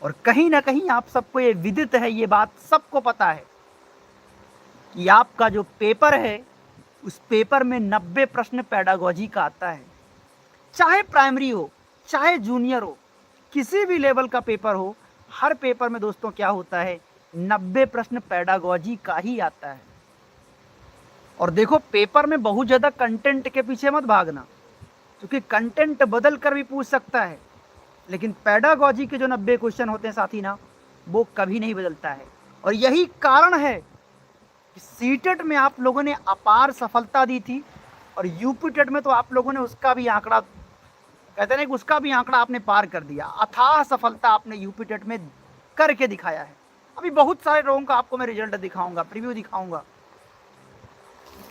और कहीं ना कहीं आप सबको ये विदित है, ये बात सबको पता है कि आपका जो पेपर है उस पेपर में 90 प्रश्न पेडागोजी का आता है। चाहे प्राइमरी हो, चाहे जूनियर हो, किसी भी लेवल का पेपर हो, हर पेपर में दोस्तों क्या होता है, 90 प्रश्न पेडागोजी का ही आता है। और देखो, पेपर में बहुत ज्यादा कंटेंट के पीछे मत भागना, क्योंकि कंटेंट बदल कर भी पूछ सकता है, लेकिन पेडागोजी के जो 90 क्वेश्चन होते हैं साथी ना, वो कभी नहीं बदलता है। और यही कारण है कि सीटेट में आप लोगों ने अपार सफलता दी थी, और यूपी टेट में तो आप लोगों ने उसका भी आंकड़ा, कहते हैं कि उसका भी आंकड़ा आपने पार कर दिया। अथाह सफलता आपने यूपी टेट में करके दिखाया है। अभी बहुत सारे लोगों का आपको मैं रिजल्ट दिखाऊंगा, प्रीव्यू दिखाऊंगा,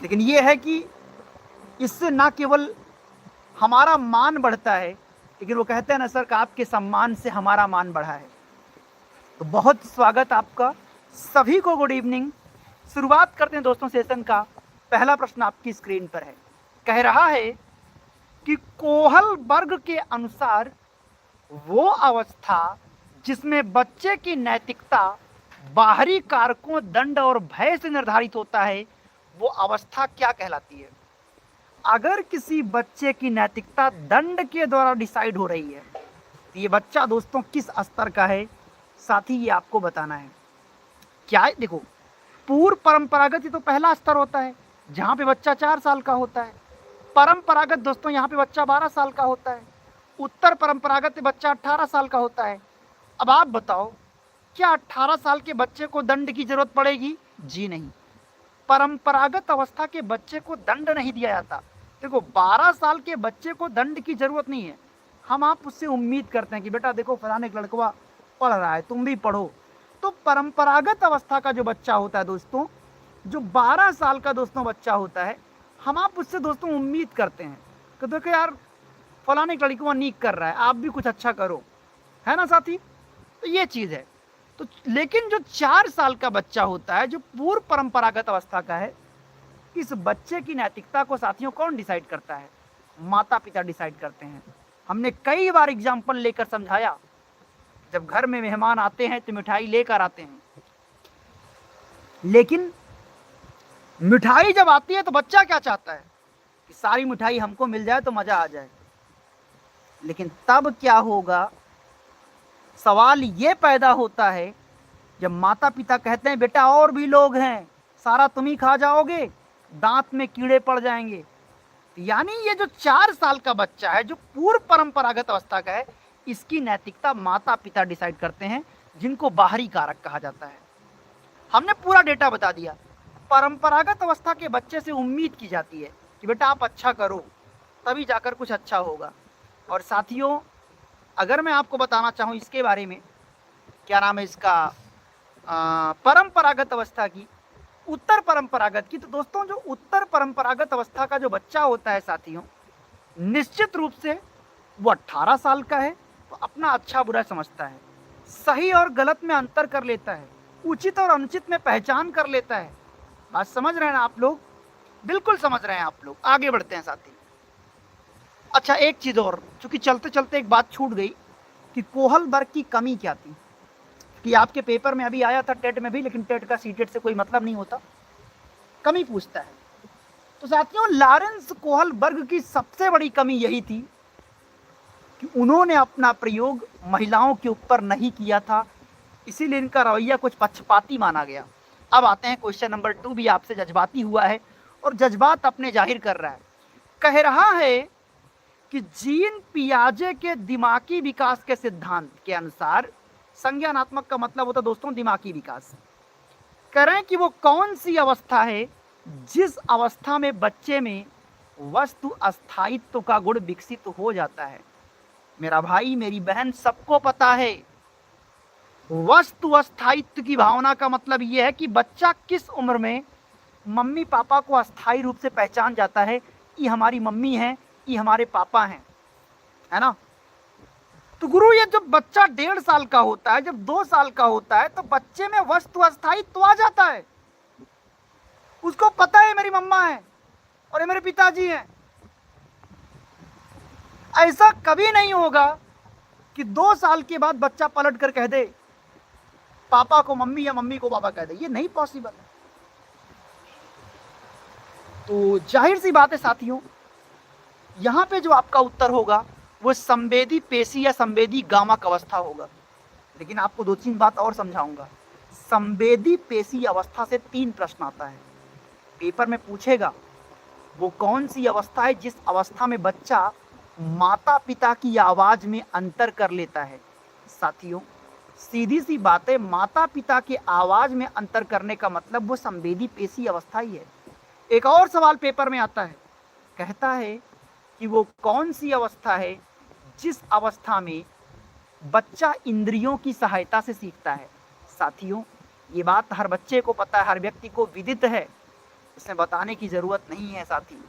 लेकिन ये है कि इससे ना केवल हमारा मान बढ़ता है, लेकिन वो कहते हैं ना सर, कि आपके सम्मान से हमारा मान बढ़ा है। तो बहुत स्वागत आपका, सभी को गुड इवनिंग। शुरुआत करते हैं दोस्तों सेशन का। पहला प्रश्न आपकी स्क्रीन पर है, कह रहा है कि कोहल वर्ग के अनुसार वो अवस्था जिसमें बच्चे की नैतिकता बाहरी कारकों, दंड और भय से निर्धारित होता है, वो अवस्था क्या कहलाती है? अगर किसी बच्चे की नैतिकता दंड के द्वारा डिसाइड हो रही है, तो ये बच्चा दोस्तों किस स्तर का है, साथ ही ये आपको बताना है। क्या है, देखो, पूर्व परंपरागत ये तो पहला स्तर होता है, जहां पे बच्चा 4 साल का होता है। परंपरागत दोस्तों यहाँ पे बच्चा 12 साल का होता है। उत्तर परंपरागत बच्चा 18 साल का होता है। अब आप बताओ, क्या 18 साल के बच्चे को दंड की जरूरत पड़ेगी? जी नहीं। परंपरागत अवस्था के बच्चे को दंड नहीं दिया जाता। देखो, 12 साल के बच्चे को दंड की जरूरत नहीं है। हम आप उससे उम्मीद करते हैं कि बेटा देखो फलाने एक लड़का पढ़ रहा है, तुम भी पढ़ो। तो परंपरागत अवस्था का जो बच्चा होता है दोस्तों, जो 12 साल का दोस्तों बच्चा होता है, हम आप उससे दोस्तों उम्मीद करते हैं कि देखो यार फलाने एक लड़का नीक कर रहा है, आप भी कुछ अच्छा करो, है ना साथी? तो ये चीज है। तो लेकिन जो 4 साल का बच्चा होता है, जो पूर्व परंपरागत अवस्था का है, इस बच्चे की नैतिकता को साथियों कौन डिसाइड करता है? माता पिता डिसाइड करते हैं। हमने कई बार एग्जाम्पल लेकर समझाया, जब घर में मेहमान आते हैं तो मिठाई लेकर आते हैं, लेकिन मिठाई जब आती है तो बच्चा क्या चाहता है कि सारी मिठाई हमको मिल जाए तो मजा आ जाए। लेकिन तब क्या होगा, सवाल ये पैदा होता है जब माता पिता कहते हैं बेटा और भी लोग हैं, सारा तुम ही खा जाओगे, दांत में कीड़े पड़ जाएंगे। यानी ये जो 4 साल का बच्चा है, जो पूर्व परंपरागत अवस्था का है, इसकी नैतिकता माता पिता डिसाइड करते हैं, जिनको बाहरी कारक कहा जाता है। हमने पूरा डेटा बता दिया। परंपरागत अवस्था के बच्चे से उम्मीद की जाती है कि बेटा आप अच्छा करो, तभी जाकर कुछ अच्छा होगा। और साथियों, अगर मैं आपको बताना चाहूँ इसके बारे में, क्या नाम है इसका, परंपरागत अवस्था की, उत्तर परंपरागत की, तो दोस्तों जो उत्तर परंपरागत अवस्था का जो बच्चा होता है साथियों, निश्चित रूप से वो 18 साल का है तो अपना अच्छा बुरा समझता है, सही और गलत में अंतर कर लेता है, उचित और अनुचित में पहचान कर लेता है। बात समझ रहे हैं ना आप लोग? बिल्कुल समझ रहे हैं आप लोग। आगे बढ़ते हैं साथी। अच्छा, एक चीज और, चूंकि चलते चलते एक बात छूट गई कि कोहल वर्ग की कमी क्या थी, कि आपके पेपर में अभी आया था, टेट में भी, लेकिन टेट का सीटेट से कोई मतलब नहीं होता, कमी पूछता है। तो साथियों, लॉरेंस कोहल वर्ग की सबसे बड़ी कमी यही थी कि उन्होंने अपना प्रयोग महिलाओं के ऊपर नहीं किया था, इसीलिए इनका रवैया कुछ पक्षपाती माना गया। अब आते हैं क्वेश्चन नंबर 2, भी आपसे जज्बाती हुआ है और जज्बात अपने जाहिर कर रहा है। कह रहा है कि जीन पियाजे के दिमागी विकास के सिद्धांत के अनुसार, संज्ञानात्मक का मतलब होता है दोस्तों दिमागी विकास, करें कि वो कौन सी अवस्था है जिस अवस्था में बच्चे में वस्तु अस्थायित्व का गुण विकसित हो जाता है। मेरा भाई मेरी बहन, सबको पता है, वस्तु अस्थायित्व की भावना का मतलब यह है कि बच्चा किस उम्र में मम्मी पापा को अस्थायी रूप से पहचान जाता है, ये हमारी मम्मी है, ये हमारे पापा हैं, है ना? तो गुरु, ये जब बच्चा 1.5 साल का होता है, जब 2 साल का होता है, तो बच्चे में वस्तु अस्थायित्व आ जाता है। उसको पता है मेरी मम्मा है और ये मेरे पिताजी हैं। ऐसा कभी नहीं होगा कि 2 साल के बाद बच्चा पलट कर कह दे पापा को मम्मी या मम्मी को पापा कह दे, ये नहीं पॉसिबल है। तो जाहिर सी बात है साथियों, यहां पे जो आपका उत्तर होगा वो संवेदी पेशी या संवेदी गामक अवस्था होगा। लेकिन आपको 2-3 बात और समझाऊंगा। संवेदी पेशी अवस्था से 3 प्रश्न आता है पेपर में, पूछेगा वो कौन सी अवस्था है जिस अवस्था में बच्चा माता पिता की आवाज में अंतर कर लेता है। साथियों सीधी सी बात है, माता पिता की आवाज में अंतर करने का मतलब वो संवेदी पेशी अवस्था ही है। एक और सवाल पेपर में आता है, कहता है कि वो कौन सी अवस्था है जिस अवस्था में बच्चा इंद्रियों की सहायता से सीखता है। साथियों ये बात हर बच्चे को पता है, हर व्यक्ति को विदित है, इसमें बताने की जरूरत नहीं है। साथी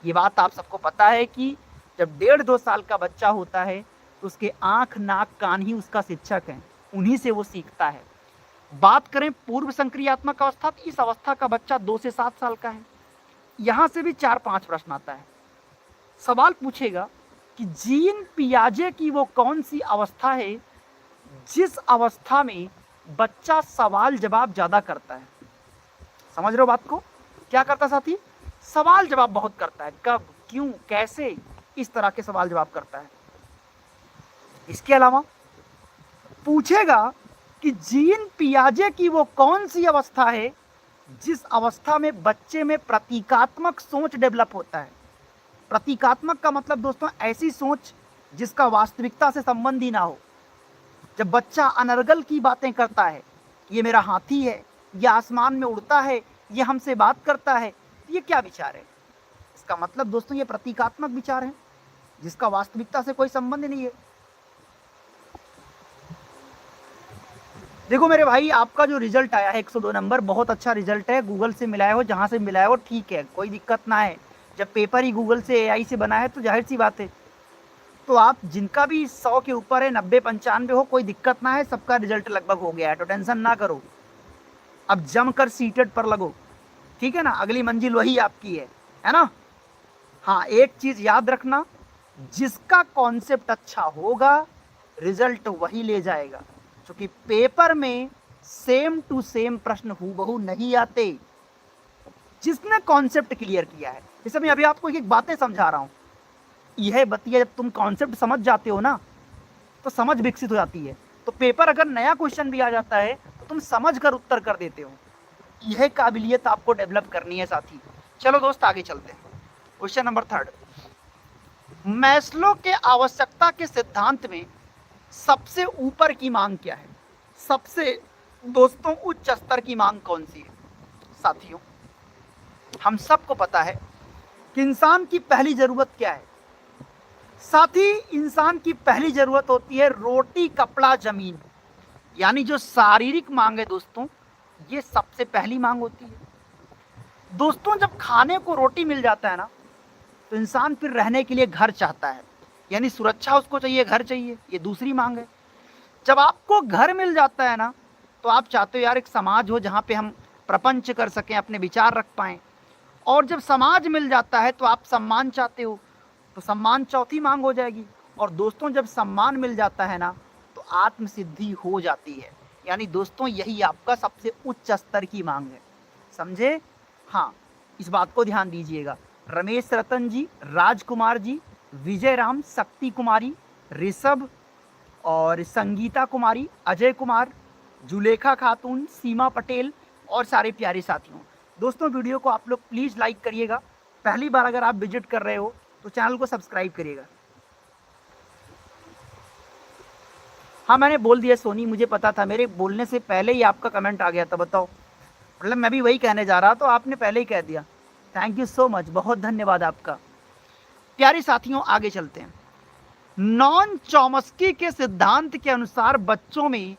ये बात आप सबको पता है कि जब 1.5-2 साल का बच्चा होता है तो उसके आंख नाक कान ही उसका शिक्षक है, उन्हीं से वो सीखता है। बात करें पूर्व संक्रियात्मक अवस्था, तो इस अवस्था का बच्चा 2 से 7 साल का है। यहां से भी 4-5 प्रश्न आता है। सवाल पूछेगा कि जीन पियाजे की वो कौन सी अवस्था है जिस अवस्था में बच्चा सवाल जवाब ज्यादा करता है। समझ रहे हो बात को, क्या करता साथी, सवाल जवाब बहुत करता है, कब क्यों कैसे, इस तरह के सवाल जवाब करता है। इसके अलावा पूछेगा कि जीन पियाजे की वो कौन सी अवस्था है जिस अवस्था में बच्चे में प्रतीकात्मक सोच डेवलप होता है। प्रतीकात्मक का मतलब दोस्तों ऐसी सोच जिसका वास्तविकता से संबंध ही ना हो। जब बच्चा अनर्गल की बातें करता है, ये मेरा हाथी है, ये आसमान में उड़ता है, ये हमसे बात करता है, ये क्या विचार है, इसका मतलब दोस्तों ये प्रतीकात्मक विचार है जिसका वास्तविकता से कोई संबंध नहीं है। देखो मेरे भाई, आपका जो रिजल्ट आया है 102 नंबर, बहुत अच्छा रिजल्ट है। गूगल से मिलाए हो, जहां से मिलाए हो ठीक है, कोई दिक्कत ना है। जब पेपर ही गूगल से एआई से बना है तो जाहिर सी बात है। तो आप जिनका भी 100 के ऊपर है, 90-95 हो, कोई दिक्कत ना है, सबका रिजल्ट लगभग हो गया है, तो टेंशन ना करो। अब जमकर सीटेड पर लगो, ठीक है ना, अगली मंजिल वही आपकी है ना। हाँ एक चीज याद रखना, जिसका कॉन्सेप्ट अच्छा होगा रिजल्ट वही ले जाएगा, क्योंकि पेपर में सेम टू सेम प्रश्न हूबहू नहीं आते। जिसने कॉन्सेप्ट क्लियर किया है, जैसे मैं अभी आपको एक बातें समझा रहा हूं, यह बतिया जब तुम कॉन्सेप्ट समझ जाते हो ना तो समझ विकसित हो जाती है। तो पेपर अगर नया क्वेश्चन भी आ जाता है तो तुम समझ कर उत्तर कर देते हो। यह काबिलियत आपको डेवलप करनी है साथी। चलो दोस्त आगे चलते हैं। क्वेश्चन नंबर 3, मैस्लो के आवश्यकता के सिद्धांत में सबसे ऊपर की मांग क्या है। सबसे दोस्तों उच्च स्तर की मांग कौन सी है। साथियों हम सबको पता है कि इंसान की पहली जरूरत क्या है। साथी इंसान की पहली जरूरत होती है रोटी कपड़ा जमीन, यानी जो शारीरिक मांग है दोस्तों, ये सबसे पहली मांग होती है। दोस्तों जब खाने को रोटी मिल जाता है ना तो इंसान फिर रहने के लिए घर चाहता है, यानी सुरक्षा उसको चाहिए, घर चाहिए, ये दूसरी मांग है। जब आपको घर मिल जाता है ना तो आप चाहते हो यार एक समाज हो जहाँ पे हम प्रपंच कर सकें, अपने विचार रख पाएं। और जब समाज मिल जाता है तो आप सम्मान चाहते हो, तो सम्मान चौथी मांग हो जाएगी। और दोस्तों जब सम्मान मिल जाता है ना तो आत्मसिद्धि हो जाती है, यानी दोस्तों यही आपका सबसे उच्च स्तर की मांग है। समझे। हाँ इस बात को ध्यान दीजिएगा। रमेश रतन जी, राजकुमार जी, विजय राम, शक्ति कुमारी, ऋषभ और संगीता कुमारी, अजय कुमार, जुलेखा खातून, सीमा पटेल और सारे प्यारे साथियों, दोस्तों वीडियो को आप लोग प्लीज़ लाइक करिएगा। पहली बार अगर आप विजिट कर रहे हो तो चैनल को सब्सक्राइब करिएगा। हाँ मैंने बोल दिया सोनी, मुझे पता था, मेरे बोलने से पहले ही आपका कमेंट आ गया था। बताओ, मतलब मैं भी वही कहने जा रहा तो आपने पहले ही कह दिया। थैंक यू सो मच, बहुत धन्यवाद आपका। प्यारे साथियों आगे चलते हैं। नॉन चॉम्स्की के सिद्धांत के अनुसार बच्चों में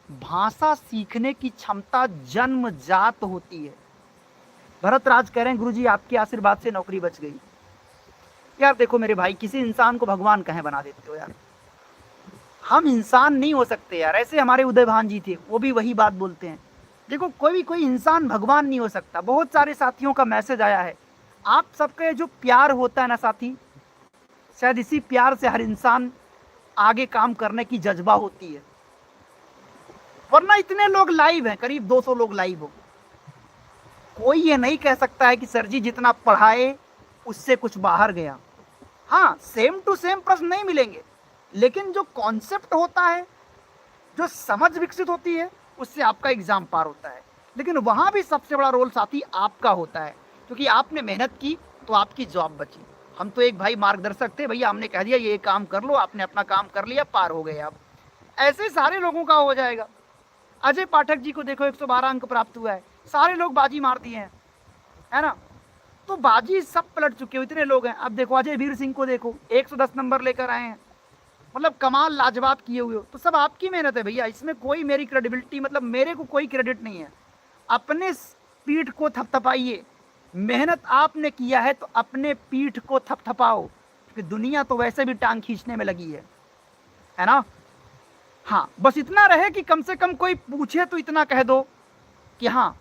भाषा सीखने की क्षमता जन्मजात होती है। भरत राज कह रहे हैं गुरुजी आपके आशीर्वाद से नौकरी बच गई। यार देखो मेरे भाई, किसी इंसान को भगवान कहें बना देते हो यार, हम इंसान नहीं हो सकते यार। ऐसे हमारे उदय भान जी थे, वो भी वही बात बोलते हैं। देखो कोई इंसान भगवान नहीं हो सकता। बहुत सारे साथियों का मैसेज आया है, आप सबका जो प्यार होता है ना साथी, शायद इसी प्यार से हर इंसान आगे काम करने की जज्बा होती है। वरना इतने लोग लाइव हैं, करीब 200 लोग लाइव हो, कोई ये नहीं कह सकता है कि सर जी जितना पढ़ाए उससे कुछ बाहर गया। हाँ, सेम टू सेम प्रश्न नहीं मिलेंगे, लेकिन जो कॉन्सेप्ट होता है, जो समझ विकसित होती है, उससे आपका एग्जाम पार होता है। लेकिन वहां भी सबसे बड़ा रोल साथी आपका होता है, क्योंकि आपने मेहनत की तो आपकी जॉब बची। हम तो एक भाई मार्गदर्शक थे, भैया हमने कह दिया ये काम कर लो, आपने अपना काम कर लिया, पार हो गए आप। ऐसे सारे लोगों का हो जाएगा। अजय पाठक जी को देखो, 112 अंक प्राप्त हुआ है, सारे लोग बाजी मार दिए हैं, है ना। तो बाजी सब पलट चुके हो, इतने लोग हैं। अब देखो अजय वीर सिंह को देखो, 110 नंबर लेकर आए हैं, मतलब कमाल लाजवाब किए हुए हो। तो सब आपकी मेहनत है भैया, इसमें कोई मेरी क्रेडिबिलिटी, मतलब मेरे को कोई क्रेडिट नहीं है। अपने पीठ को थपथपाइए, मेहनत आपने किया है तो अपने पीठ को थपथपाओ, क्योंकि दुनिया तो वैसे भी टांग खींचने में लगी है ना। हाँ, बस इतना रहे कि कम से कम कोई पूछे तो इतना कह दो कि हाँ,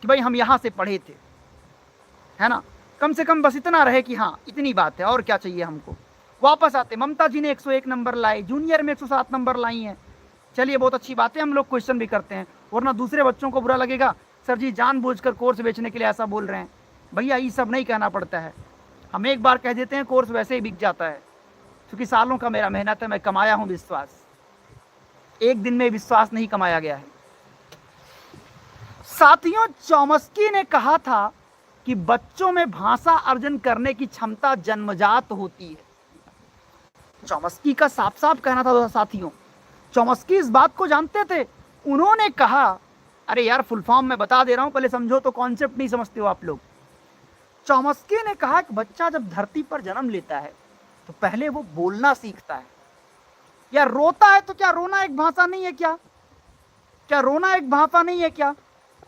कि भाई हम यहां से पढ़े थे, है ना। कम से कम बस इतना रहे कि हाँ, इतनी बात है, और क्या चाहिए हमको। वापस आते, ममता जी ने 101 नंबर लाए, जूनियर में 107 नंबर लाई हैं। चलिए बहुत अच्छी बात है, हम लोग क्वेश्चन भी करते हैं, वरना दूसरे बच्चों को बुरा लगेगा, सर जी जानबूझकर कोर्स बेचने के लिए ऐसा बोल रहे हैं। भैया ये सब नहीं कहना पड़ता है, हम एक बार कह देते हैं, कोर्स वैसे ही बिक जाता है। क्योंकि सालों का मेरा मेहनत है, मैं कमाया हूं विश्वास, एक दिन में विश्वास नहीं कमाया गया है। साथियों, चॉम्स्की ने कहा था कि बच्चों में भाषा अर्जन करने की क्षमता जन्मजात होती है। चॉम्स्की का साफ साफ कहना था साथियों। चॉम्स्की इस बात को जानते थे। उन्होंने कहा, अरे यार फुल फॉर्म में बता दे रहा हूं, पहले समझो, तो कॉन्सेप्ट नहीं समझते हो आप लोग। चॉम्स्की ने कहा कि बच्चा जब धरती पर जन्म लेता है तो पहले वो बोलना सीखता है। या रोता है तो क्या रोना एक भाषा नहीं है क्या? क्या रोना एक भाषा नहीं है क्या?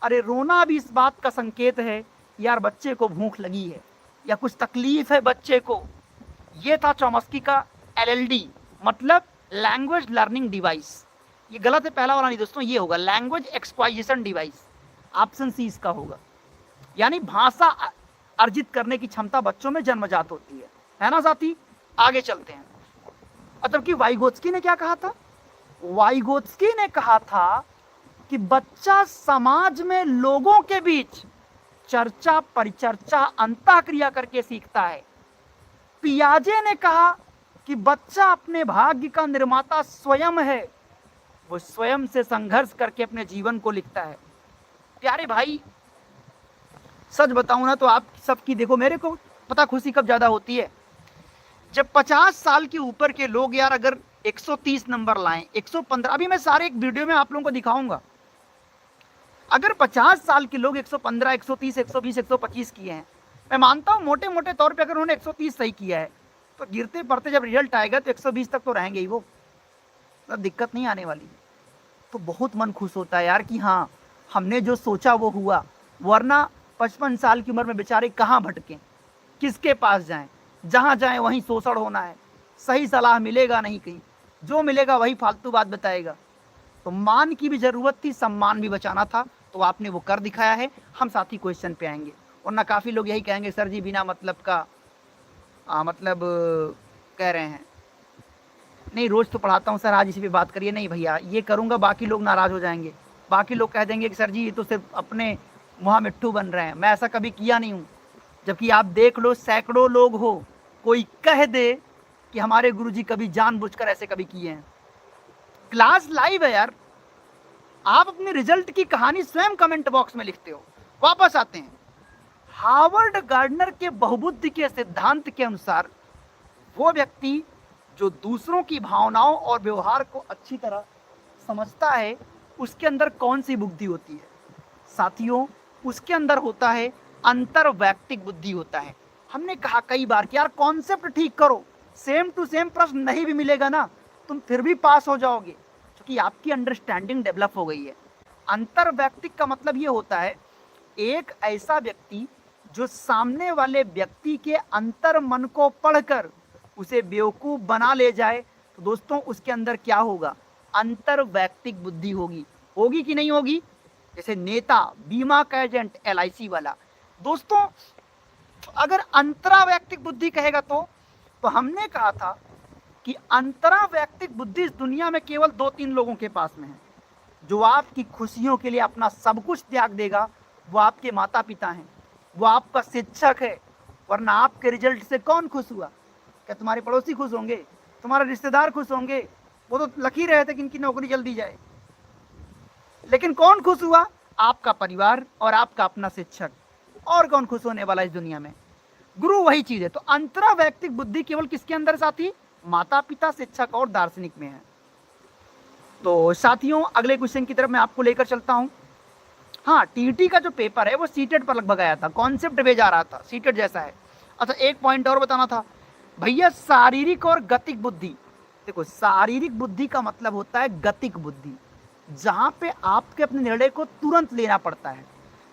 अरे रोना भी इस बात का संकेत है, यार बच्चे को भूख लगी है या कुछ तकलीफ है बच्चे को। ये था चॉम्स्की का LLD, मतलब लैंग्वेज लर्निंग डिवाइस। ये गलत है पहला वाला नहीं दोस्तों, ये होगा लैंग्वेज एक्सक्वाइजेशन डिवाइस, ऑप्शन सी इसका होगा। यानी भाषा अर्जित करने की क्षमता बच्चों में जन्मजात होती है ना साथी। आगे चलते हैं। मतलब कि वाइगोत्स्की ने क्या कहा था? वाइगोत्स्की ने कहा था कि बच्चा समाज में लोगों के बीच चर्चा परिचर्चा अंतःक्रिया करके सीखता है। पियाजे ने कहा कि बच्चा अपने भाग्य का निर्माता स्वयं है, वो स्वयं से संघर्ष करके अपने जीवन को लिखता है। प्यारे भाई, सच बताऊं ना तो आप सबकी, देखो मेरे को पता खुशी कब ज्यादा होती है, जब 50 साल के ऊपर के लोग यार अगर 130 नंबर लाएं, 115, अभी मैं सारे एक वीडियो में आप लोगों को दिखाऊंगा। अगर 50 साल के लोग 115, 130, 120, 125 किए हैं, मैं मानता हूं मोटे मोटे तौर पे अगर उन्होंने 130 सही किया है तो गिरते पड़ते जब रिजल्ट आएगा तो 120 तक तो रहेंगे ही वो, तो दिक्कत नहीं आने वाली। तो बहुत मन खुश होता है यार कि हाँ, हमने जो सोचा वो हुआ। वरना 55 साल की उम्र में बेचारे कहाँ भटकें, किसके पास जाएं? जहाँ जाएं वहीं शोषण होना है, सही सलाह मिलेगा नहीं कहीं, जो मिलेगा वही फालतू बात बताएगा। तो मान की भी जरूरत थी, सम्मान भी बचाना था, तो आपने वो कर दिखाया है। हम साथी क्वेश्चन पे आएंगे, वरना काफ़ी लोग यही कहेंगे सर जी बिना मतलब का मतलब कह रहे हैं, नहीं रोज़ तो पढ़ाता हूँ सर, आज इसी पे बात करिए। नहीं भैया, ये करूँगा बाकी लोग नाराज़ हो जाएंगे, बाकी लोग कह देंगे कि सर जी ये तो सिर्फ अपने मुँह मिट्ठू बन रहे हैं। मैं ऐसा कभी किया नहीं हूँ, जबकि आप देख लो सैकड़ों लोग हो, कोई कह दे कि हमारे गुरुजी कभी जानबूझकर ऐसे कभी किए हैं। क्लास लाइव है यार, आप अपने रिजल्ट की कहानी स्वयं कमेंट बॉक्स में लिखते हो। वापस आते हैं। हार्वर्ड गार्डनर के बहुबुद्धि के सिद्धांत के अनुसार वो व्यक्ति जो दूसरों की भावनाओं और व्यवहार को अच्छी तरह समझता है, उसके अंदर कौन सी बुद्धि होती है साथियों? उसके अंदर होता है अंतर्वैयक्तिक बुद्धि होता है। हमने कहा कई बार कि यार कॉन्सेप्ट ठीक करो, सेम टू सेम प्रश्न नहीं भी मिलेगा ना, तुम फिर भी पास हो जाओगे, क्योंकि आपकी अंडरस्टैंडिंग डेवलप हो गई है। अंतर्वैयक्तिक का मतलब ये होता है एक ऐसा व्यक्ति जो सामने वाले व्यक्ति के अंतर मन को पढ़कर उसे बेवकूफ बना ले जाए, तो दोस्तों उसके अंदर क्या होगा? अंतर्वैयक्तिक बुद्धि होगी। होगी कि नहीं होगी? जैसे नेता, बीमा का एजेंट, LIC वाला। दोस्तों अगर अंतरावैयक्तिक बुद्धि कहेगा तो हमने कहा था कि अंतरा वैयक्तिक बुद्धि इस दुनिया में केवल 2-3 लोगों के पास में है। जो आपकी खुशियों के लिए अपना सब कुछ त्याग देगा वो आपके माता पिता हैं, वो आपका शिक्षक है। वरना आपके रिजल्ट से कौन खुश हुआ? क्या तुम्हारे पड़ोसी खुश होंगे? तुम्हारे रिश्तेदार खुश होंगे? वो तो लकी रहे थे कि इनकी नौकरी जल्दी जाए। लेकिन कौन खुश हुआ? आपका परिवार और आपका अपना शिक्षक। और कौन खुश होने वाला इस दुनिया में? गुरु वही चीज है। तो अंतरा वैयक्तिक बुद्धि केवल किसके अंदर साथी? माता पिता, शिक्षक और दार्शनिक में है। तो साथियों, अगले क्वेश्चन की तरफ मैं आपको लेकर चलता हूं। हाँ, टीटी का जो पेपर है वो सीटेट पर लगभग आया था, कॉन्सेप्ट भेजा रहा था, सीटेट जैसा है। अच्छा, एक पॉइंट और बताना था भैया, शारीरिक और गतिक बुद्धि। देखो, शारीरिक बुद्धि का मतलब होता है गतिक बुद्धि, जहां पे आपके अपने निर्णय को तुरंत लेना पड़ता है,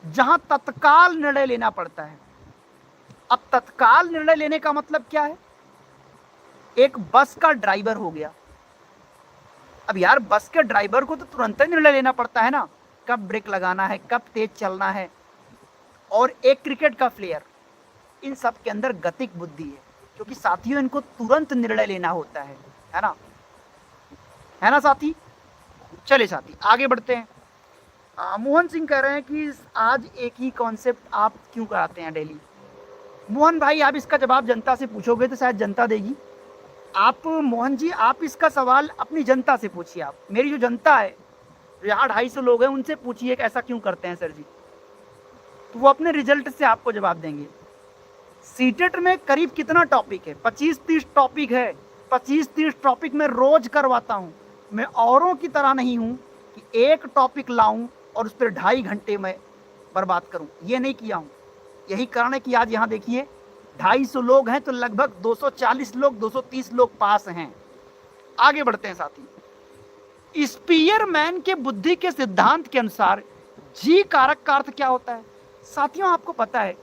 जहां तत्काल निर्णय लेना पड़ता है। अब तत्काल निर्णय लेने का मतलब क्या है? एक बस का ड्राइवर हो गया। अब यार, बस के ड्राइवर को तो तुरंत ही निर्णय लेना पड़ता है ना, कब ब्रेक लगाना है, कब तेज चलना है। और एक क्रिकेट का प्लेयर, इन सब के अंदर गतिक बुद्धि है, क्योंकि साथियों इनको तुरंत निर्णय लेना होता है ना? है ना साथी? चले साथी, आगे बढ़ते हैं। मोहन सिंह कह रहे हैं कि आज एक ही कॉन्सेप्ट आप क्यों कराते हैं डेली? मोहन भाई, आप इसका जवाब जनता से पूछोगे तो शायद जनता देगी। आप मोहन जी, आप इसका सवाल अपनी जनता से पूछिए। आप, मेरी जो जनता है, यहाँ 250 लोग हैं, उनसे पूछिए कि ऐसा क्यों करते हैं सर जी, तो वो अपने रिजल्ट से आपको जवाब देंगे। सीटेट में करीब कितना टॉपिक है? 25-30 टॉपिक है। 25-30 टॉपिक में रोज करवाता हूँ। मैं औरों की तरह नहीं हूँ कि एक टॉपिक लाऊं और उस पर 2.5 घंटे में बर्बाद करूं, ये नहीं किया हूं। यही कारण है कि आज यहाँ देखिए 250 लोग हैं तो लगभग 240 लोग, 230 लोग पास हैं। आगे बढ़ते हैं साथी। स्पीयरमैन के बुद्धि के सिद्धांत के अनुसार जी कारक का अर्थ क्या होता है? साथियों, आपको पता है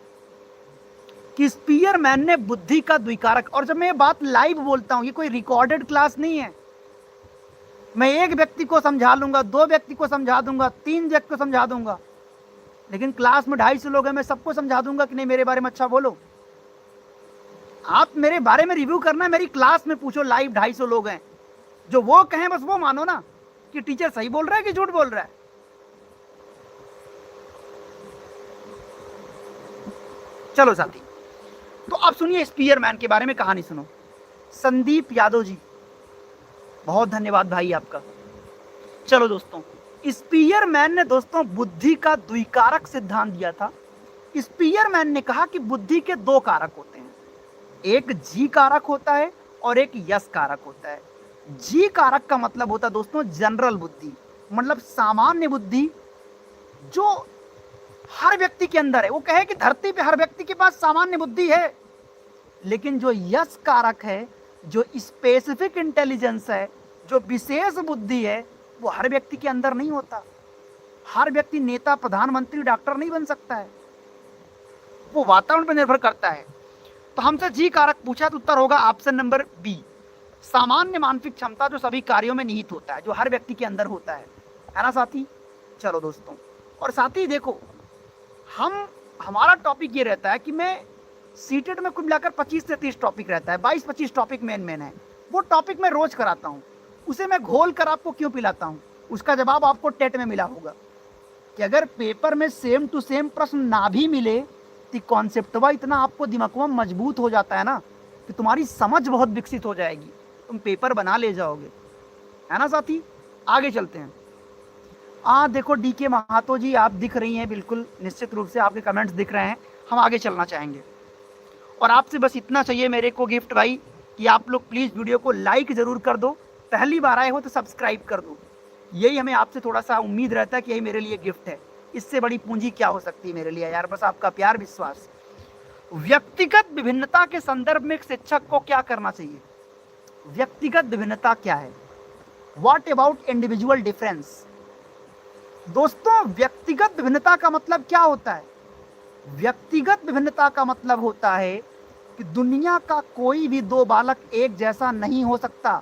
कि स्पीयरमैन ने बुद्धि का द्विकारक, और जब मैं ये बात लाइव बोलता हूं, ये कोई रिकॉर्डेड क्लास नहीं है। मैं एक व्यक्ति को समझा लूंगा, 2 व्यक्ति को समझा दूंगा, 3 व्यक्ति को समझा दूंगा, लेकिन क्लास में 250 लोग हैं, मैं सबको समझा दूंगा कि नहीं मेरे बारे में अच्छा बोलो। आप मेरे बारे में रिव्यू करना, मेरी क्लास में पूछो, लाइव 250 लोग हैं, जो वो कहें बस वो मानो ना कि टीचर सही बोल रहा है कि झूठ बोल रहा है। चलो साथी, तो अब सुनिए स्पीयरमैन के बारे में कहानी सुनो। संदीप यादव जी, बहुत धन्यवाद भाई आपका। चलो दोस्तों, स्पीयरमैन ने दोस्तों बुद्धि का द्विकारक सिद्धांत दिया था। स्पीयरमैन ने कहा कि बुद्धि के 2 कारक होते हैं, एक जी कारक होता है और एक यस कारक होता है। जी कारक का मतलब होता है दोस्तों जनरल बुद्धि, मतलब सामान्य बुद्धि, जो हर व्यक्ति के अंदर है। वो कहे कि धरती पे हर व्यक्ति के पास सामान्य बुद्धि है। लेकिन जो यस कारक है, जो स्पेसिफिक इंटेलिजेंस है, जो विशेष बुद्धि है, वो हर व्यक्ति के अंदर नहीं होता। हर व्यक्ति नेता, प्रधानमंत्री, डॉक्टर नहीं बन सकता है, वो वातावरण पर निर्भर करता है। तो हमसे जी कारक पूछा तो उत्तर होगा ऑप्शन नंबर बी, सामान्य मानसिक क्षमता, जो सभी कार्यों में निहित होता है, जो हर व्यक्ति के अंदर होता है ना साथी? चलो दोस्तों, और साथी देखो, हमारा टॉपिक ये रहता है कि मैं सीटेट में कुल मिलाकर 25 से 30 टॉपिक रहता है, 22-25 टॉपिक मेन है। वो टॉपिक मैं रोज कराता हूँ, उसे मैं घोल कर आपको क्यों पिलाता हूँ, उसका जवाब आपको टेट में मिला होगा कि अगर पेपर में सेम टू सेम प्रश्न ना भी मिले तो कॉन्सेप्टवा इतना आपको दिमागवा मजबूत हो जाता है ना कि तुम्हारी समझ बहुत विकसित हो जाएगी, तुम पेपर बना ले जाओगे, है ना साथी? आगे चलते हैं। देखो डीके महातो जी, आप दिख रही हैं, बिल्कुल निश्चित रूप से आपके कमेंट्स दिख रहे हैं। हम आगे चलना चाहेंगे और आपसे बस इतना चाहिए मेरे को गिफ्ट भाई, कि आप लोग प्लीज़ वीडियो को लाइक ज़रूर कर दो, पहली बार आए हो तो सब्सक्राइब कर दो। यही हमें आपसे थोड़ा सा उम्मीद रहता है कि यही मेरे लिए गिफ्ट है। इससे बड़ी पूंजी क्या हो सकती है मेरे लिए यार, बस आपका प्यार, विश्वास। व्यक्तिगत विभिन्नता के संदर्भ में एक शिक्षक को क्या करना चाहिए? व्यक्तिगत विभिन्नता क्या है? What about individual difference? दोस्तों, व्यक्तिगत विभिन्नता का मतलब क्या होता है? व्यक्तिगत विभिन्नता का मतलब होता है कि दुनिया का कोई भी 2 बालक एक जैसा नहीं हो सकता।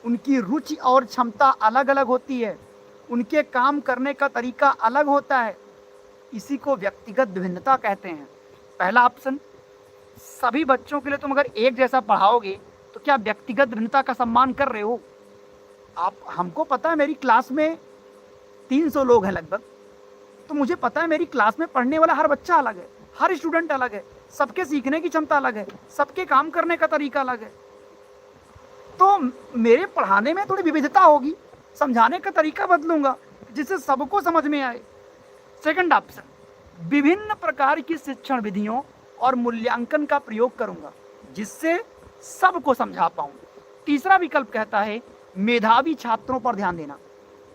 उनकी रुचि और क्षमता अलग अलग होती है, उनके काम करने का तरीका अलग होता है। इसी को व्यक्तिगत विभिन्नता कहते हैं। पहला ऑप्शन, सभी बच्चों के लिए तुम अगर एक जैसा पढ़ाओगे तो क्या व्यक्तिगत भिन्नता का सम्मान कर रहे हो? आप, हमको पता है मेरी क्लास में 300 लोग हैं लगभग, तो मुझे पता है मेरी क्लास में पढ़ने वाला हर बच्चा अलग है, हर स्टूडेंट अलग है, सबके सीखने की क्षमता अलग है, सबके काम करने का तरीका अलग है। तो मेरे पढ़ाने में थोड़ी विविधता होगी, समझाने का तरीका बदलूंगा जिससे सबको समझ में आए। सेकंड ऑप्शन, विभिन्न प्रकार की शिक्षण विधियों और मूल्यांकन का प्रयोग करूंगा जिससे सबको समझा पाऊं। तीसरा विकल्प कहता है मेधावी छात्रों पर ध्यान देना।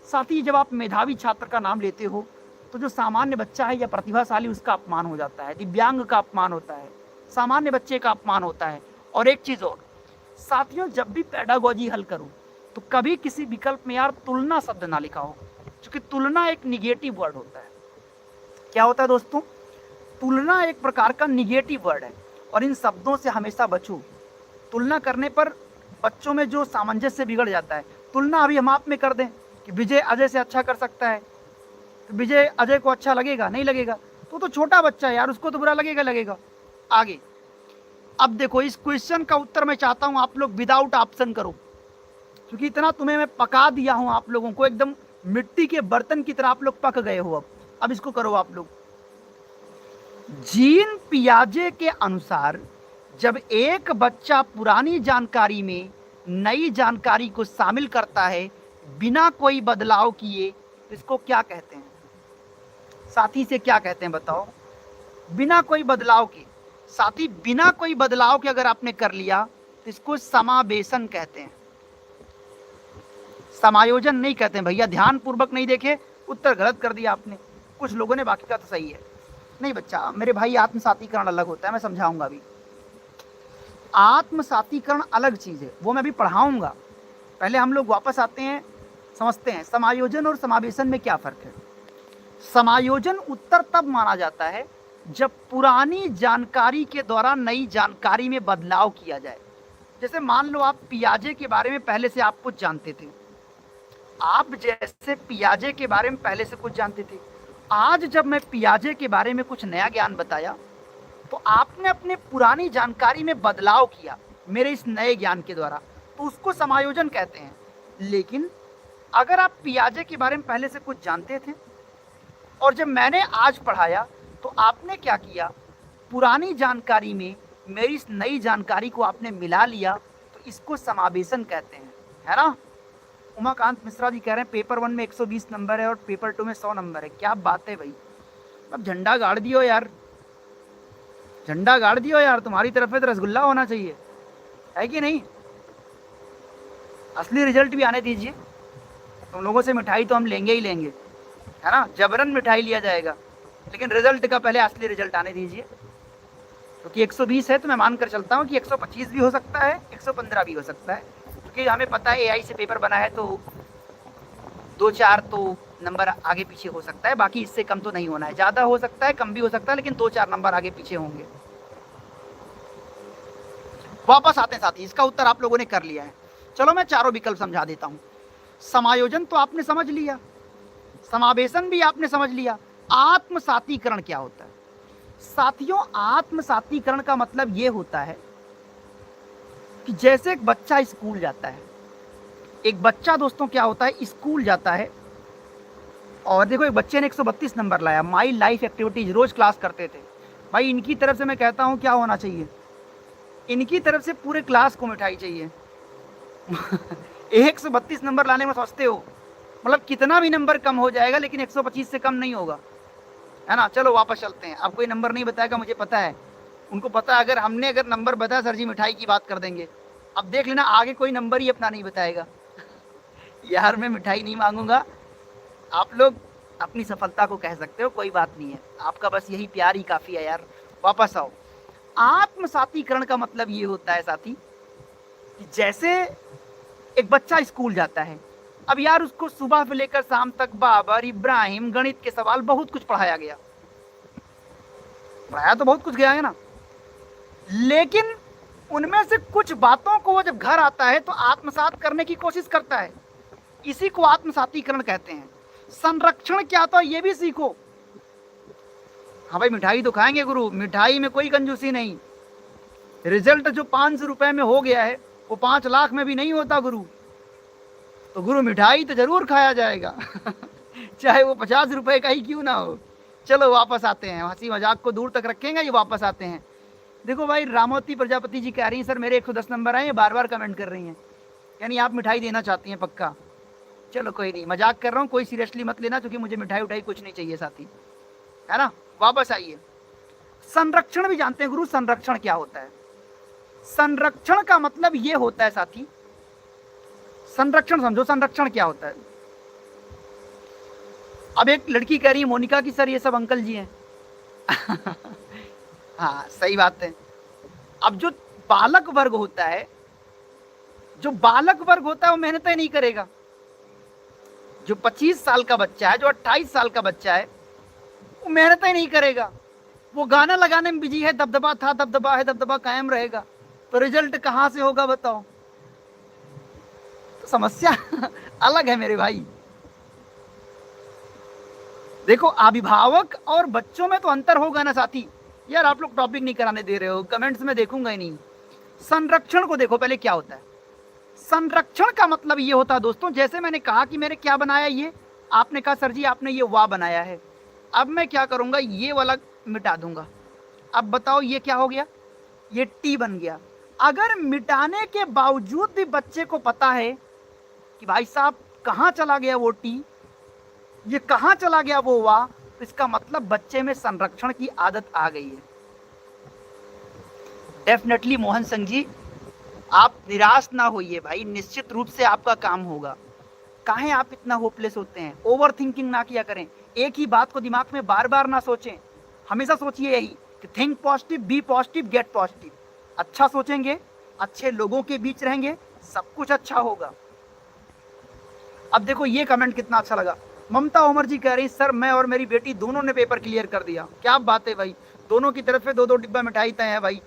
साथ ही जब आप मेधावी छात्र का नाम लेते हो तो जो सामान्य बच्चा है या प्रतिभाशाली उसका अपमान हो जाता है, दिव्यांग का अपमान होता है, सामान्य बच्चे का अपमान होता है। और एक चीज़ और साथियों, जब भी पेडागोजी हल करूं तो कभी किसी विकल्प में यार तुलना शब्द ना लिखा हो, क्योंकि तुलना एक निगेटिव वर्ड होता है। क्या होता है दोस्तों? तुलना एक प्रकार का निगेटिव वर्ड है और इन शब्दों से हमेशा बचो। तुलना करने पर बच्चों में जो सामंजस्य बिगड़ जाता है। तुलना अभी हम आप में कर दें कि विजय अजय से अच्छा कर सकता है, तो विजय अजय को अच्छा लगेगा? नहीं लगेगा। तो छोटा बच्चा है यार, उसको तो बुरा लगेगा। आगे अब देखो, इस क्वेश्चन का उत्तर मैं चाहता हूं आप लोग विदाउट ऑप्शन करो, क्योंकि इतना तुम्हें मैं पका दिया हूं, आप लोगों को एकदम मिट्टी के बर्तन की तरह आप लोग पक गए हो। अब इसको करो आप लोग। जीन पियाजे के अनुसार जब एक बच्चा पुरानी जानकारी में नई जानकारी को शामिल करता है बिना कोई बदलाव किए, तो इसको क्या कहते हैं? साथी से क्या कहते हैं बताओ? बिना कोई बदलाव के। साथी, बिना कोई बदलाव के अगर आपने कर लिया तो इसको समावेशन कहते हैं, समायोजन नहीं कहते हैं। भैया ध्यान पूर्वक नहीं देखे, उत्तर गलत कर दिया आपने। कुछ लोगों ने, बाकी का तो सही है। नहीं बच्चा मेरे भाई, आत्मसातीकरण अलग होता है, मैं समझाऊंगा अभी। आत्मसातीकरण अलग चीज है, वो मैं अभी पढ़ाऊंगा। पहले हम लोग वापस आते हैं, समझते हैं समायोजन और समावेशन में क्या फर्क है। समायोजन उत्तर तब माना जाता है जब पुरानी जानकारी के द्वारा नई जानकारी में बदलाव किया जाए। जैसे मान लो आप पियाजे के बारे में पहले से आप कुछ जानते थे, आप जैसे पियाजे के बारे में पहले से कुछ जानते थे, आज जब मैं पियाजे के बारे में कुछ नया ज्ञान बताया तो आपने अपने पुरानी जानकारी में बदलाव किया मेरे इस नए ज्ञान के द्वारा, तो उसको समायोजन कहते हैं। लेकिन अगर आप पियाजे के बारे में पहले से कुछ जानते थे और जब मैंने आज पढ़ाया तो आपने क्या किया, पुरानी जानकारी में मेरी इस नई जानकारी को आपने मिला लिया, तो इसको समावेशन कहते हैं, है ना। उमाकांत मिश्रा जी कह रहे हैं पेपर 1 में 120 नंबर है और पेपर 2 में 100 नंबर है। क्या बात है भाई, अब झंडा गाड़ दियो यार, झंडा गाड़ दियो यार, तुम्हारी तरफ से तो रसगुल्ला होना चाहिए, है कि नहीं। असली रिजल्ट भी आने दीजिए, तुम लोगों से मिठाई तो हम लेंगे ही लेंगे, है ना, जबरन मिठाई लिया जाएगा, लेकिन रिजल्ट का पहले असली रिजल्ट आने दीजिए। क्योंकि 120 है तो मैं मानकर चलता हूँ कि 125 भी हो सकता है, 115 भी हो सकता है, क्योंकि हमें पता है एआई से पेपर बना है तो 2-4 तो नंबर आगे पीछे हो सकता है, बाकी इससे कम तो नहीं होना है। ज़्यादा हो सकता है, कम भी हो सकता है, लेकिन 2-4 नंबर आगे पीछे होंगे। वापस आते हैं साथी, इसका उत्तर आप लोगों ने कर लिया है। चलो मैं चारों विकल्प समझा देता हूँ। समायोजन तो आपने समझ लिया, समावेशन भी आपने समझ लिया। आत्मसातीकरण क्या होता है? साथियों, आत्मसातीकरण का मतलब ये होता है कि जैसे एक बच्चा स्कूल जाता है, एक बच्चा दोस्तों क्या होता है, स्कूल जाता है, और देखो एक बच्चे ने 132 नंबर लाया, माई लाइफ एक्टिविटीज रोज क्लास करते थे। भाई इनकी तरफ से मैं कहता हूँ क्या होना चाहिए, इनकी तरफ से पूरे क्लास को मिठाई चाहिए। 132 नंबर लाने में सोचते हो, मतलब कितना भी नंबर कम हो जाएगा लेकिन 125 से कम नहीं होगा, है ना। चलो वापस चलते हैं। अब कोई नंबर नहीं बताएगा, मुझे पता है, उनको पता है अगर नंबर बताया सर जी मिठाई की बात कर देंगे। अब देख लेना आगे कोई नंबर ही अपना नहीं बताएगा। यार मैं मिठाई नहीं मांगूंगा, आप लोग अपनी सफलता को कह सकते हो, कोई बात नहीं है, आपका बस यही प्यार ही काफ़ी है यार। वापस आओ। आत्मसातीकरण का मतलब ये होता है साथी कि जैसे एक बच्चा स्कूल जाता है, अब यार उसको सुबह से लेकर शाम तक बाबर, इब्राहिम, गणित के सवाल बहुत कुछ पढ़ाया गया, पढ़ाया तो बहुत कुछ गया है ना, लेकिन उनमें से कुछ बातों को वो जब घर आता है तो आत्मसात करने की कोशिश करता है। इसी को आत्मसातीकरण कहते हैं। संरक्षण क्या था ये भी सीखो। हाँ भाई मिठाई तो खाएंगे गुरु, मिठाई में कोई कंजूसी नहीं। रिजल्ट जो 500 रुपए में हो गया है वो 5 लाख में भी नहीं होता गुरु। तो गुरु मिठाई तो जरूर खाया जाएगा चाहे वो 50 रुपए का ही क्यों ना हो। चलो वापस आते हैं, हंसी मजाक को दूर तक रखेंगे, ये वापस आते हैं। देखो भाई, रामोती प्रजापति जी कह रही हैं सर मेरे 110 नंबर आए, बार बार कमेंट कर रही हैं, यानी आप मिठाई देना चाहती हैं पक्का। चलो कोई नहीं, मजाक कर रहा हूँ, कोई सीरियसली मत लेना, क्योंकि मुझे मिठाई उठाई कुछ नहीं चाहिए साथी, है ना। वापस आइए, संरक्षण भी जानते हैं गुरु, संरक्षण क्या होता है? संरक्षण का मतलब ये होता है साथी, संरक्षण समझो, संरक्षण क्या होता है। अब एक लड़की कह रही है मोनिका की सर ये सब अंकल जी हैं हाँ सही बात है। अब जो बालक वर्ग होता है, जो बालक वर्ग होता है वो मेहनत ही नहीं करेगा। जो 25 साल का बच्चा है, जो 28 साल का बच्चा है, वो मेहनत ही नहीं करेगा, वो गाना लगाने में बिजी है, दबदबा था दबदबा है, दबदबा कायम रहेगा, तो रिजल्ट कहां से होगा बताओ। तो समस्या अलग है मेरे भाई। देखो अभिभावक और बच्चों में तो अंतर होगा ना साथी। यार आप लोग टॉपिक नहीं कराने दे रहे हो, कमेंट्स में देखूंगा ही नहीं। संरक्षण को देखो पहले क्या होता है। संरक्षण का मतलब ये होता है दोस्तों, जैसे मैंने कहा कि मैंने क्या बनाया, ये आपने कहा सर जी आपने ये वाह बनाया है, अब मैं क्या करूंगा, ये वाला मिटा दूंगा। अब बताओ ये क्या हो गया, ये टी बन गया। अगर मिटाने के बावजूद भी बच्चे को पता है कि भाई साहब कहाँ चला गया वो टी, ये कहाँ चला गया वो वाह, तो इसका मतलब बच्चे में संरक्षण की आदत आ गई है। डेफिनेटली मोहन सिंह जी आप निराश ना होइए भाई, निश्चित रूप से आपका काम होगा। काहे आप इतना होपलेस होते हैं, ओवर थिंकिंग ना किया करें, एक ही बात को दिमाग में बार बार ना सोचें, हमेशा सोचिए यही कि think positive, be positive, get positive. अच्छा सोचेंगे, अच्छे लोगों के बीच रहेंगे, सब कुछ अच्छा होगा। अब देखो ये कमेंट कितना अच्छा लगा, ममता उमर जी कह रही सर मैं और मेरी बेटी दोनों ने पेपर क्लियर कर दिया। क्या बात है भाई, दोनों की तरफ से 2-2 डिब्बा मिठाई तय है भाई,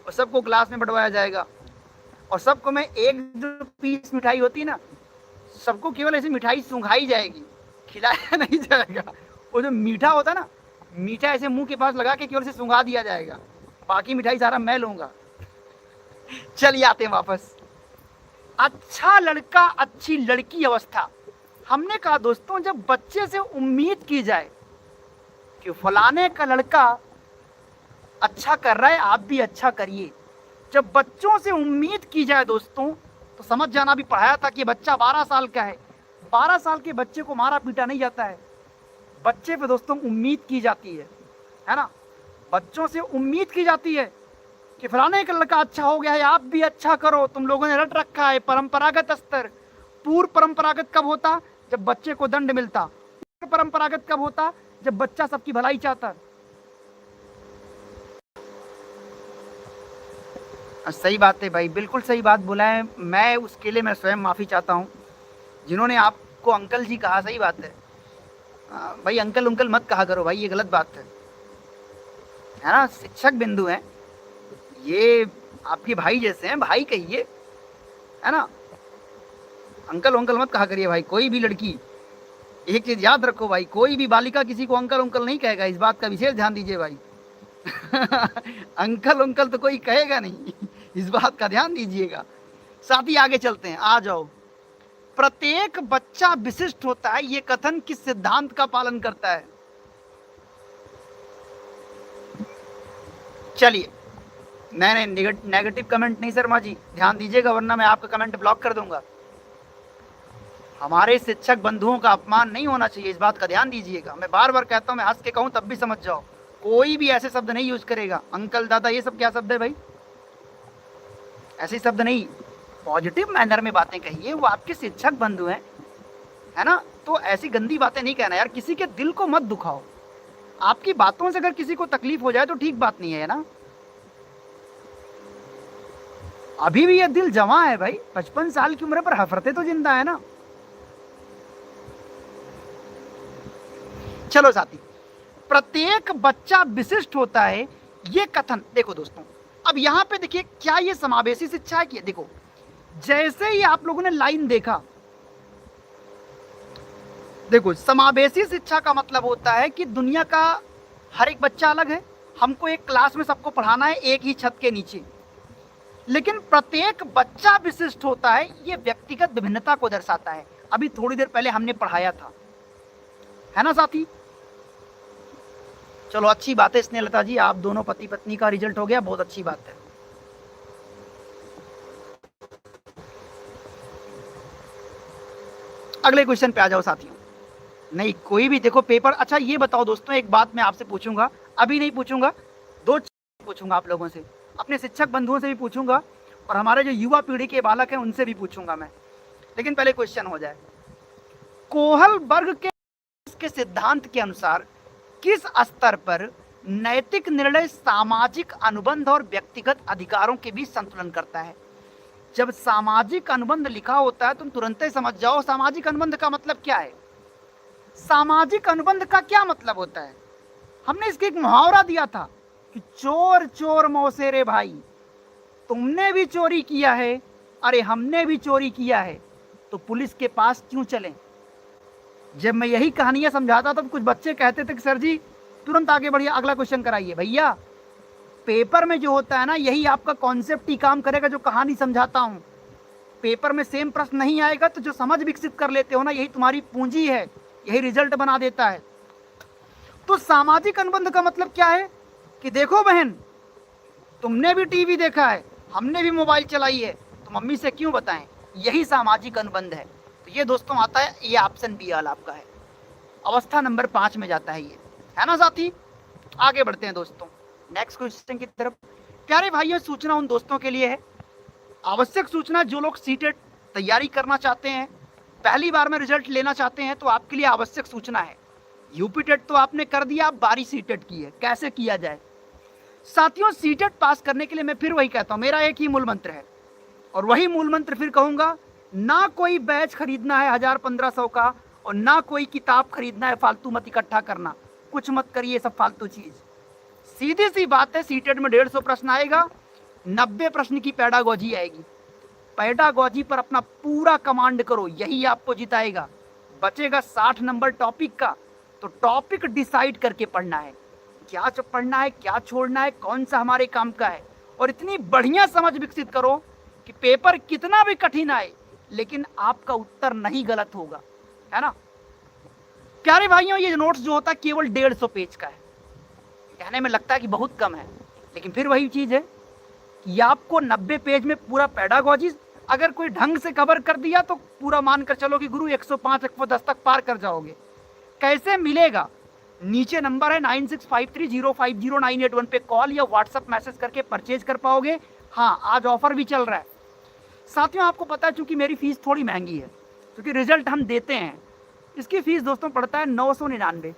और सबको क्लास में बंटवाया जाएगा। और सबको मैं एक जो पीस मिठाई होती है ना, सबको केवल ऐसी मिठाई सूंघाई जाएगी, खिलाया नहीं जाएगा। वो जो मीठा होता है ना, मीठा ऐसे मुंह के पास लगा के केवल से सूंघा दिया जाएगा, बाकी मिठाई सारा मैं लूंगा। चलिए आते हैं वापस। अच्छा लड़का अच्छी लड़की अवस्था। हमने कहा दोस्तों जब बच्चे से उम्मीद की जाए कि फलाने का लड़का अच्छा कर रहा है आप भी अच्छा करिए, जब बच्चों से उम्मीद की जाए दोस्तों, तो समझ जाना, भी पढ़ाया था कि बच्चा 12 साल का है, 12 साल के बच्चे को मारा पीटा नहीं जाता है, बच्चे पे दोस्तों उम्मीद की जाती है ना। बच्चों से उम्मीद की जाती है कि फलाने का लड़का अच्छा हो गया है आप भी अच्छा करो, तुम लोगों ने रट रखा है परंपरागत स्तर। पूर्व परंपरागत कब होता, जब बच्चे को दंड मिलता। परंपरागत कब होता, जब बच्चा सबकी भलाई चाहता। सही बात है भाई, बिल्कुल सही बात बोला है। मैं उसके लिए मैं स्वयं माफ़ी चाहता हूँ जिन्होंने आपको अंकल जी कहा। सही बात है भाई, अंकल उंकल मत कहा करो भाई, ये गलत बात है ना। शिक्षक बिंदु हैं ये, आपके भाई जैसे हैं, भाई कहिए, है ना। अंकल उंकल मत कहा करिए भाई। कोई भी लड़की, एक चीज याद रखो भाई, कोई भी बालिका किसी को अंकल उंकल नहीं कहेगा, इस बात का विशेष ध्यान दीजिए भाई अंकल उंकल तो कोई कहेगा नहीं इस बात का ध्यान दीजिएगा। साथ ही आगे चलते हैं, आ जाओ। प्रत्येक बच्चा विशिष्ट होता है, ये कथन किस सिद्धांत का पालन करता है? चलिए, नहीं नेगेटिव कमेंट नहीं शर्मा जी, ध्यान दीजिएगा वरना मैं आपका कमेंट ब्लॉक कर दूंगा। हमारे शिक्षक बंधुओं का अपमान नहीं होना चाहिए, इस बात का ध्यान दीजिएगा। मैं बार बार कहता हूं, मैं हंस के कहूं तब भी समझ जाओ, कोई भी ऐसे शब्द नहीं यूज करेगा। अंकल दादा ये सब क्या शब्द है भाई, ऐसे शब्द नहीं। पॉजिटिव मैनर में बातें कहिए, वो आपके शिक्षक बंधु हैं, है ना। तो ऐसी गंदी बातें नहीं कहना यार, किसी के दिल को मत दुखाओ। आपकी बातों से अगर किसी को तकलीफ हो जाए तो ठीक बात नहीं है ना। अभी भी ये दिल जवां है भाई, 55 साल की उम्र पर हफरते तो जिंदा है ना। चलो साथी, प्रत्येक बच्चा विशिष्ट होता है, ये कथन देखो दोस्तों। अब यहां पे देखिए क्या ये समावेशी शिक्षा है कि देखो, जैसे ही आप लोगों ने लाइन देखा, देखो समावेशी शिक्षा का मतलब होता है कि दुनिया का हर एक बच्चा अलग है, हमको एक क्लास में सबको पढ़ाना है एक ही छत के नीचे। लेकिन प्रत्येक बच्चा विशिष्ट होता है, ये व्यक्तिगत विभिन्नता को दर्शाता है। अभी थोड़ी देर पहले हमने पढ़ाया था, है ना साथी? चलो अच्छी बात है स्नेहलता जी, आप दोनों पति पत्नी का रिजल्ट हो गया, बहुत अच्छी बात है। अगले क्वेश्चन पे आ जाओ साथियों। नहीं कोई भी देखो पेपर, अच्छा ये बताओ दोस्तों, एक बात मैं आपसे पूछूंगा, अभी नहीं पूछूंगा, दो पूछूंगा आप लोगों से, अपने शिक्षक बंधुओं से भी पूछूंगा और हमारे जो युवा पीढ़ी के बालक हैं उनसे भी पूछूंगा मैं, लेकिन पहले क्वेश्चन हो जाए। कोहलबर्ग के सिद्धांत के अनुसार किस स्तर पर नैतिक निर्णय सामाजिक अनुबंध और व्यक्तिगत अधिकारों के बीच संतुलन करता है? जब सामाजिक अनुबंध लिखा होता है तुम तुरंत ही समझ जाओ सामाजिक अनुबंध का मतलब क्या है। सामाजिक अनुबंध का क्या मतलब होता है? हमने इसके एक मुहावरा दिया था कि चोर चोर मौसेरे भाई, तुमने भी चोरी किया है, अरे हमने भी चोरी किया है, तो पुलिस के पास क्यों चलें? जब मैं यही कहानियां समझाता था तो कुछ बच्चे कहते थे कि सर जी तुरंत आगे बढ़िए, अगला क्वेश्चन कराइए। भैया पेपर में जो होता है ना, यही आपका कॉन्सेप्ट ही काम करेगा जो कहानी समझाता हूं। पेपर में सेम प्रश्न नहीं आएगा तो जो समझ विकसित कर लेते हो ना, यही तुम्हारी पूंजी है, यही रिजल्ट बना देता है। तो सामाजिक अनुबंध का मतलब क्या है कि देखो बहन, तुमने भी टीवी देखा है, हमने भी मोबाइल चलाई है, तो मम्मी से क्यों बताएं, यही सामाजिक अनुबंध है। तो ये दोस्तों आता है, ये ऑप्शन बी वाला आपका है, अवस्था नंबर 5 में जाता है ये, है ना साथी? आगे बढ़ते हैं दोस्तों नेक्स्ट क्वेश्चन की तरफ। प्यारे भाइयों, सूचना उन दोस्तों के लिए है, आवश्यक सूचना जो लोग सीटेट तैयारी करना चाहते हैं, पहली बार में रिजल्ट लेना चाहते हैं, तो आपके लिए आवश्यक सूचना है। यूपी टेट तो आपने कर दिया, अब बारी सीटेट की है, कैसे किया जाए। साथियों सीटेट पास करने के लिए मैं फिर वही कहता हूं, मेरा एक ही मूल मंत्र है और वही मूल मंत्र फिर कहूंगा, ना कोई बैच खरीदना है 1000-1500 का, और ना कोई किताब खरीदना है, फालतू मत इकट्ठा करना, कुछ मत करिए सब फालतू चीज। सीधी सी बात है, सीटेट में 150 प्रश्न आएगा, 90 प्रश्न की पेडागोजी आएगी। पेडागोजी पर अपना पूरा कमांड करो, यही आपको जिताएगा। बचेगा 60 नंबर टॉपिक का, तो टॉपिक डिसाइड करके पढ़ना है, क्या पढ़ना है, क्या छोड़ना है, कौन सा हमारे काम का है, और इतनी बढ़िया समझ विकसित करो कि पेपर कितना भी कठिन आए लेकिन आपका उत्तर नहीं गलत होगा, है ना? प्यारे भाइयों, ये नोट्स जो होता है केवल 150 पेज का है। कहने में लगता है कि बहुत कम है, लेकिन फिर वही चीज है कि आपको 90 पेज में पूरा पेडागोजी अगर कोई ढंग से कवर कर दिया तो पूरा मानकर चलो कि गुरु 105 110 तक पार कर जाओगे। कैसे मिलेगा? नीचे नंबर है 9653050981 पे कॉल या व्हाट्सएप मैसेज करके परचेज कर पाओगे। हाँ, आज ऑफर भी चल रहा है साथियों। आपको पता है चूंकि मेरी फीस थोड़ी महंगी है, क्योंकि रिजल्ट हम देते हैं, इसकी फीस दोस्तों पड़ता है 999,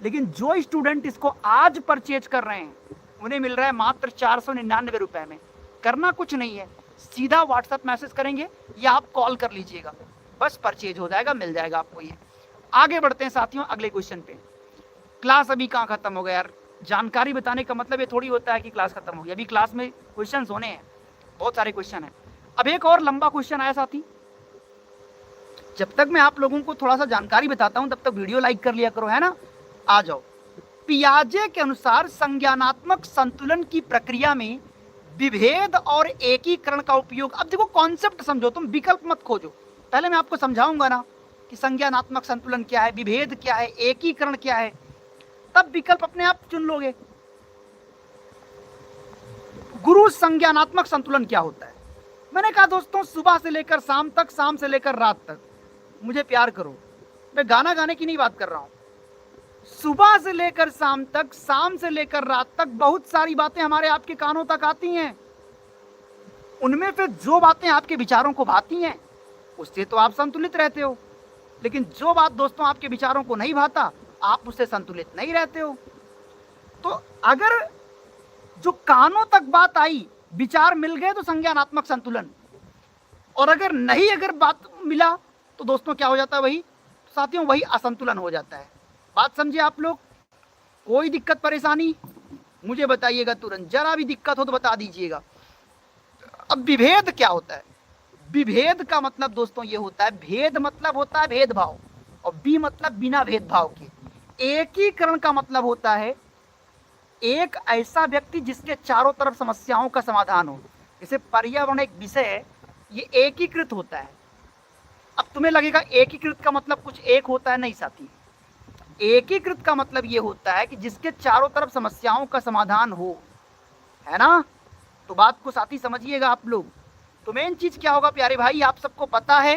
लेकिन जो स्टूडेंट इसको आज परचेज कर रहे हैं उन्हें मिल रहा है मात्र 499 रुपए में। करना कुछ नहीं है, सीधा व्हाट्सएप मैसेज करेंगे या आप कॉल कर लीजिएगा, बस परचेज हो जाएगा, मिल जाएगा आपको ये। आगे बढ़ते हैं साथियों अगले क्वेश्चन पे। क्लास अभी कहाँ खत्म हो गया यार? जानकारी बताने का मतलब ये थोड़ी होता है कि क्लास खत्म हो गई, अभी क्लास में क्वेश्चन होने हैं, बहुत सारे क्वेश्चन हैं। अब एक और लंबा क्वेश्चन आया साथी, जब तक मैं आप लोगों को थोड़ा सा जानकारी बताता हूं तब तक वीडियो लाइक कर लिया करो, है ना? आ जाओ। पियाजे के अनुसार संज्ञानात्मक संतुलन की प्रक्रिया में विभेद और एकीकरण का उपयोग। अब देखो कॉन्सेप्ट समझो, तुम विकल्प मत खोजो, पहले मैं आपको समझाऊंगा ना कि संज्ञानात्मक संतुलन क्या है, विभेद क्या है, एकीकरण क्या है, तब विकल्प अपने आप चुन लोगे। गुरु, संज्ञानात्मक संतुलन क्या होता है? मैंने कहा दोस्तों सुबह से लेकर शाम तक, शाम से लेकर रात तक मुझे प्यार करो। मैं गाना गाने की नहीं बात कर रहा हूं, सुबह से लेकर शाम तक, शाम से लेकर रात तक बहुत सारी बातें हमारे आपके कानों तक आती हैं। उनमें से जो बातें आपके विचारों को भाती हैं उससे तो आप संतुलित रहते हो, लेकिन जो बात दोस्तों आपके विचारों को नहीं भाता आप उससे संतुलित नहीं रहते हो। तो अगर जो कानों तक बात आई, विचार मिल गए तो संज्ञानात्मक संतुलन, और अगर बात मिला तो दोस्तों क्या हो जाता है? वही साथियों, वही असंतुलन हो जाता है। बात समझिए आप लोग? कोई दिक्कत परेशानी मुझे बताइएगा तुरंत, जरा भी दिक्कत हो तो बता दीजिएगा। अब विभेद क्या होता है? विभेद का मतलब दोस्तों ये होता है, भेद मतलब होता है भेदभाव, और बी मतलब बिना भेदभाव के। एकीकरण का मतलब होता है एक ऐसा व्यक्ति जिसके चारों तरफ समस्याओं का समाधान हो। जैसे पर्यावरण एक विषय है, ये एकीकृत होता है। अब तुम्हें लगेगा एकीकृत का मतलब कुछ एक होता है, नहीं साथी। एकीकृत का मतलब ये होता है कि जिसके चारों तरफ समस्याओं का समाधान हो, है ना। तो बात को साथी समझिएगा आप लोग। तो मेन चीज क्या होगा प्यारे भाई, आप सबको पता है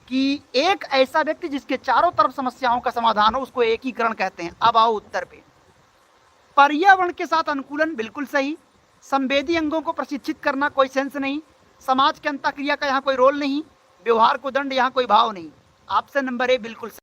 कि एक ऐसा व्यक्ति जिसके चारों तरफ समस्याओं का समाधान हो, उसको एकीकरण कहते हैं। अब आओ उत्तर पे। पर्यावरण के साथ अनुकूलन बिल्कुल सही। संवेदी अंगों को प्रशिक्षित करना कोई सेंस नहीं। समाज के अंतःक्रिया का यहाँ कोई रोल नहीं। व्यवहार को दंड, यहाँ कोई भाव नहीं। ऑप्शन नंबर ए बिल्कुल सही।